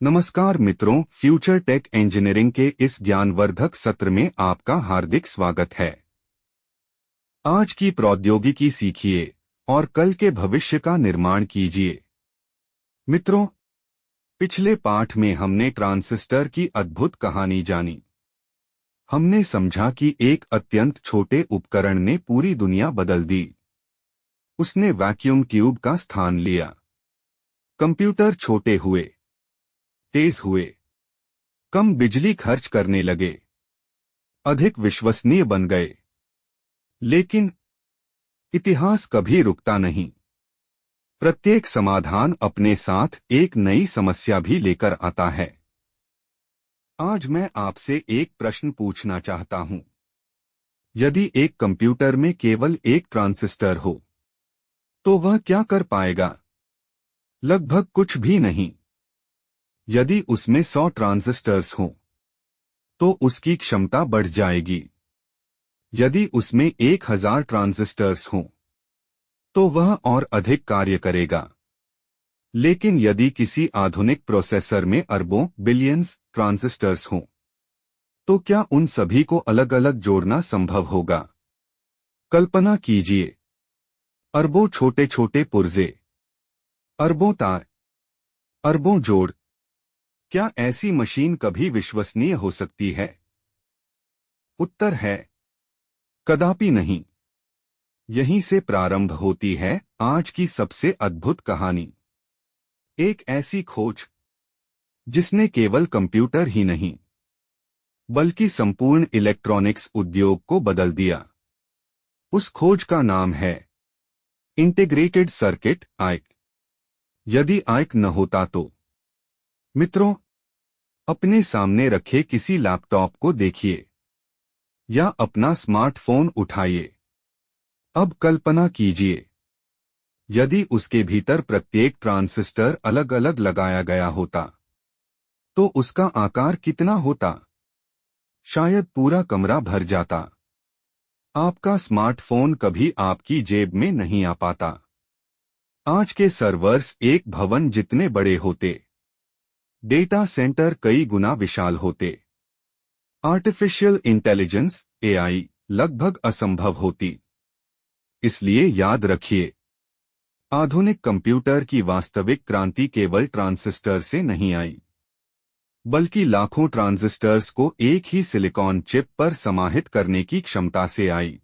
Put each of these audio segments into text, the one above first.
नमस्कार मित्रों, future take engineering के इस ज्ञानवर्धक सत्र में आपका हार्दिक स्वागत है। आज की प्रौद्योगिकी सीखिए और कल के भविष्य का निर्माण कीजिए। मित्रों, पिछले पाठ में हमने ट्रांजिस्टर की अद्भुत कहानी जानी। हमने समझा कि एक अत्यंत छोटे उपकरण ने पूरी दुनिया बदल दी। उसने वैक्यूम ट्यूब का स्थान लिया। कंप्यूटर छोटे हुए, तेज हुए, कम बिजली खर्च करने लगे, अधिक विश्वसनीय बन गए। लेकिन इतिहास कभी रुकता नहीं। प्रत्येक समाधान अपने साथ एक नई समस्या भी लेकर आता है। आज मैं आपसे एक प्रश्न पूछना चाहता हूं। यदि एक कंप्यूटर में केवल एक ट्रांजिस्टर हो, तो वह क्या कर पाएगा? लगभग कुछ भी नहीं। यदि उसमें 100 ट्रांजिस्टर्स हों, तो उसकी क्षमता बढ़ जाएगी। यदि उसमें 1000 ट्रांजिस्टर्स हों, तो वह और अधिक कार्य करेगा। लेकिन यदि किसी आधुनिक प्रोसेसर में अरबों बिलियंस ट्रांजिस्टर्स हों, तो क्या उन सभी को अलग अलग जोड़ना संभव होगा? कल्पना कीजिए, अरबों छोटे छोटे पुर्जे, अरबों तार, अरबों जोड़। क्या ऐसी मशीन कभी विश्वसनीय हो सकती है? उत्तर है कदापि नहीं। यहीं से प्रारंभ होती है आज की सबसे अद्भुत कहानी। एक ऐसी खोज जिसने केवल कंप्यूटर ही नहीं, बल्कि संपूर्ण इलेक्ट्रॉनिक्स उद्योग को बदल दिया। उस खोज का नाम है इंटीग्रेटेड सर्किट, आईसी। यदि आईसी न होता तो? मित्रों, अपने सामने रखे किसी लैपटॉप को देखिए या अपना स्मार्टफोन उठाइए। अब कल्पना कीजिए, यदि उसके भीतर प्रत्येक ट्रांजिस्टर अलग अलग लगाया गया होता, तो उसका आकार कितना होता? शायद पूरा कमरा भर जाता। आपका स्मार्टफोन कभी आपकी जेब में नहीं आ पाता। आज के सर्वर्स एक भवन जितने बड़े होते, डेटा सेंटर कई गुना विशाल होते। आर्टिफिशियल इंटेलिजेंस एआई लगभग असंभव होती। इसलिए याद रखिए, आधुनिक कंप्यूटर की वास्तविक क्रांति केवल ट्रांजिस्टर से नहीं आई, बल्कि लाखों ट्रांजिस्टर्स को एक ही सिलिकॉन चिप पर समाहित करने की क्षमता से आई।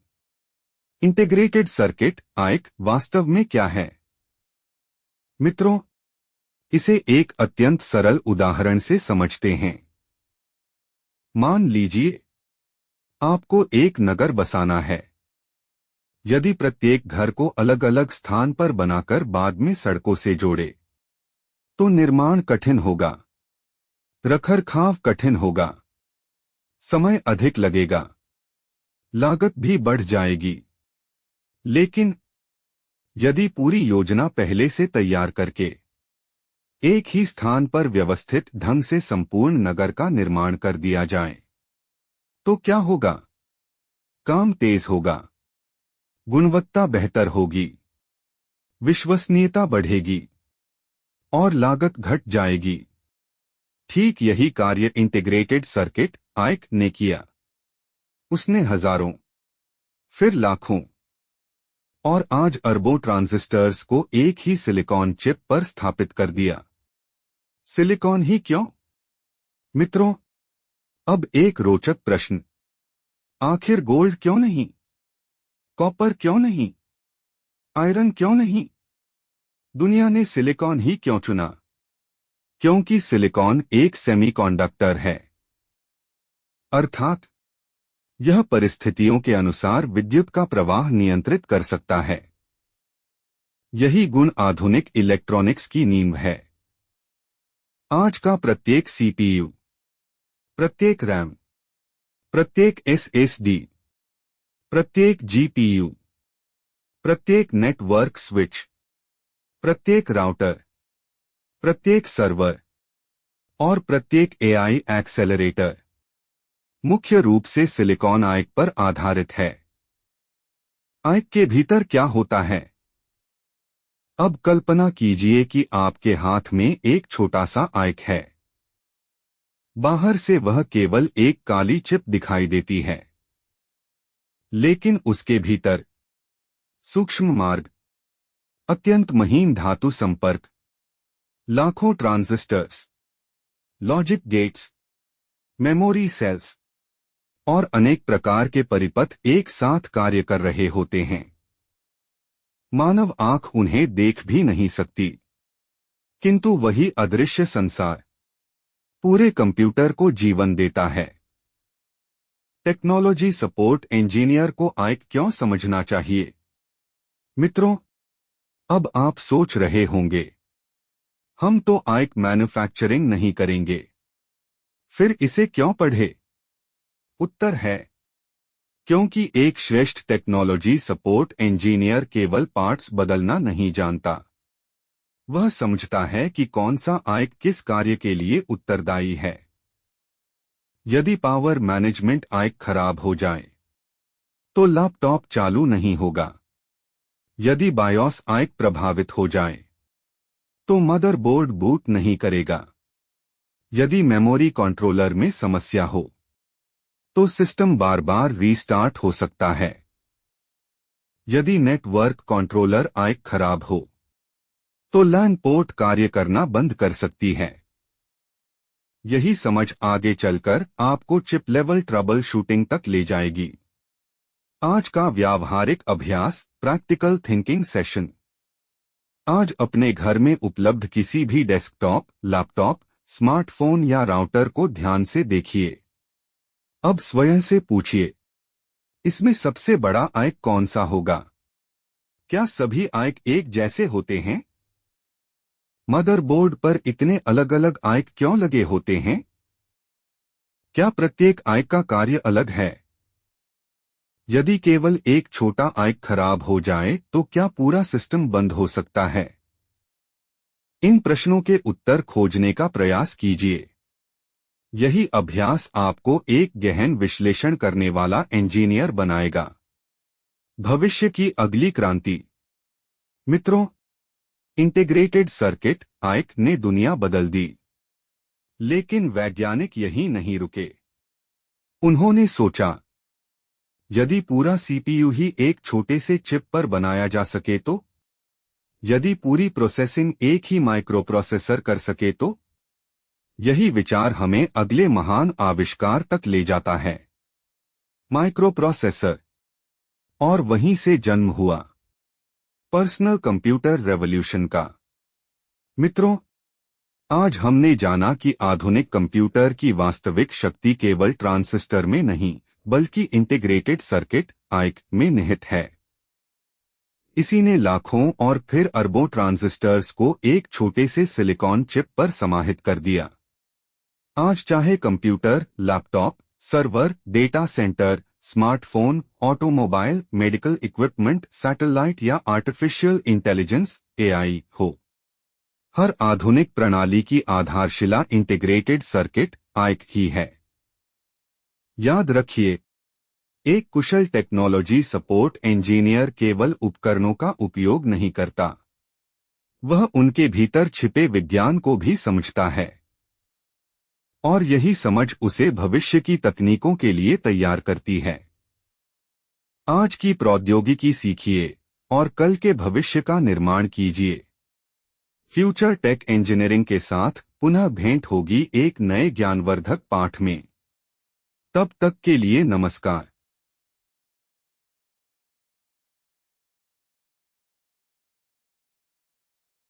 इंटीग्रेटेड सर्किट, आईसी, वास्तव में क्या है? मित्रों, इसे एक अत्यंत सरल उदाहरण से समझते हैं। मान लीजिए आपको एक नगर बसाना है। यदि प्रत्येक घर को अलग अलग स्थान पर बनाकर बाद में सड़कों से जोड़े, तो निर्माण कठिन होगा, रखरखाव कठिन होगा, समय अधिक लगेगा, लागत भी बढ़ जाएगी। लेकिन यदि पूरी योजना पहले से तैयार करके एक ही स्थान पर व्यवस्थित ढंग से संपूर्ण नगर का निर्माण कर दिया जाए, तो क्या होगा? काम तेज होगा, गुणवत्ता बेहतर होगी, विश्वसनीयता बढ़ेगी और लागत घट जाएगी। ठीक यही कार्य इंटीग्रेटेड सर्किट, आईसी, ने किया। उसने हजारों, फिर लाखों और आज अरबों ट्रांजिस्टर्स को एक ही सिलिकॉन चिप पर स्थापित कर दिया। सिलिकॉन ही क्यों? मित्रों, अब एक रोचक प्रश्न, आखिर गोल्ड क्यों नहीं? कॉपर क्यों नहीं? आयरन क्यों नहीं? दुनिया ने सिलिकॉन ही क्यों चुना? क्योंकि सिलिकॉन एक सेमीकंडक्टर है। अर्थात यह परिस्थितियों के अनुसार विद्युत का प्रवाह नियंत्रित कर सकता है। यही गुण आधुनिक इलेक्ट्रॉनिक्स की नींव है। आज का प्रत्येक सीपीयू, प्रत्येक रैम, प्रत्येक एसएसडी, प्रत्येक जीपीयू, प्रत्येक नेटवर्क स्विच, प्रत्येक राउटर, प्रत्येक सर्वर और प्रत्येक एआई एक्सेलरेटर मुख्य रूप से सिलिकॉन आईसी पर आधारित है। आईसी के भीतर क्या होता है? अब कल्पना कीजिए कि आपके हाथ में एक छोटा सा आईसी है। बाहर से वह केवल एक काली चिप दिखाई देती है, लेकिन उसके भीतर सूक्ष्म मार्ग, अत्यंत महीन धातु संपर्क, लाखों transistors, logic gates, memory cells और अनेक प्रकार के परिपथ एक साथ कार्य कर रहे होते हैं। मानव आंख उन्हें देख भी नहीं सकती, किंतु वही अदृश्य संसार पूरे कंप्यूटर को जीवन देता है। टेक्नोलॉजी सपोर्ट इंजीनियर को आइक क्यों समझना चाहिए? मित्रों, अब आप सोच रहे होंगे, हम तो आइक मैन्युफैक्चरिंग नहीं करेंगे, फिर इसे क्यों पढ़े? उत्तर है, क्योंकि एक श्रेष्ठ टेक्नोलॉजी सपोर्ट इंजीनियर केवल पार्ट्स बदलना नहीं जानता, वह समझता है कि कौन सा आइक किस कार्य के लिए उत्तरदायी है। यदि पावर मैनेजमेंट आइक खराब हो जाए तो लैपटॉप चालू नहीं होगा। यदि बायोस आइक प्रभावित हो जाए तो मदरबोर्ड बूट नहीं करेगा। यदि मेमोरी कंट्रोलर में समस्या हो तो सिस्टम बार बार रीस्टार्ट हो सकता है। यदि नेटवर्क कंट्रोलर आइक खराब हो तो लैन पोर्ट कार्य करना बंद कर सकती है। यही समझ आगे चलकर आपको चिप लेवल ट्रबल शूटिंग तक ले जाएगी। आज का व्यावहारिक अभ्यास, प्रैक्टिकल थिंकिंग सेशन। आज अपने घर में उपलब्ध किसी भी डेस्कटॉप, लैपटॉप, स्मार्टफोन या राउटर को ध्यान से देखिए। अब स्वयं से पूछिए, इसमें सबसे बड़ा आइक कौन सा होगा? क्या सभी आइक एक जैसे होते हैं? मदरबोर्ड पर इतने अलग अलग आइक क्यों लगे होते हैं? क्या प्रत्येक आइक का कार्य अलग है? यदि केवल एक छोटा आइक खराब हो जाए तो क्या पूरा सिस्टम बंद हो सकता है? इन प्रश्नों के उत्तर खोजने का प्रयास कीजिए। यही अभ्यास आपको एक गहन विश्लेषण करने वाला इंजीनियर बनाएगा। भविष्य की अगली क्रांति। मित्रों, इंटीग्रेटेड सर्किट आइक ने दुनिया बदल दी। लेकिन वैज्ञानिक यहीं नहीं रुके। उन्होंने सोचा, यदि पूरा सीपीयू ही एक छोटे से चिप पर बनाया जा सके तो? यदि पूरी प्रोसेसिंग एक ही माइक्रोप्रोसेसर कर सके तो? यही विचार हमें अगले महान आविष्कार तक ले जाता है, माइक्रोप्रोसेसर। और वहीं से जन्म हुआ पर्सनल कंप्यूटर रेवोल्यूशन का। मित्रों, आज हमने जाना कि आधुनिक कंप्यूटर की वास्तविक शक्ति केवल ट्रांजिस्टर में नहीं, बल्कि इंटीग्रेटेड सर्किट आइक में निहित है। इसी ने लाखों और फिर अरबों ट्रांजिस्टर्स को एक छोटे से सिलिकॉन चिप पर समाहित कर दिया। आज चाहे computer, laptop, server, data centre, smartphone, automobile, medical equipment, satellite या आर्टिफिशियल इंटेलिजेंस एआई हो, हर आधुनिक प्रणाली की आधारशिला इंटीग्रेटेड सर्किट आइक ही है। याद रखिए, एक कुशल टेक्नोलॉजी सपोर्ट इंजीनियर केवल उपकरणों का उपयोग नहीं करता, वह उनके भीतर छिपे विज्ञान को भी समझता है। और यही समझ उसे भविष्य की तकनीकों के लिए तैयार करती है। आज की प्रौद्योगिकी सीखिए और कल के भविष्य का निर्माण कीजिए। फ्यूचर टेक इंजीनियरिंग के साथ पुनः भेंट होगी एक नए ज्ञानवर्धक पाठ में। तब तक के लिए नमस्कार।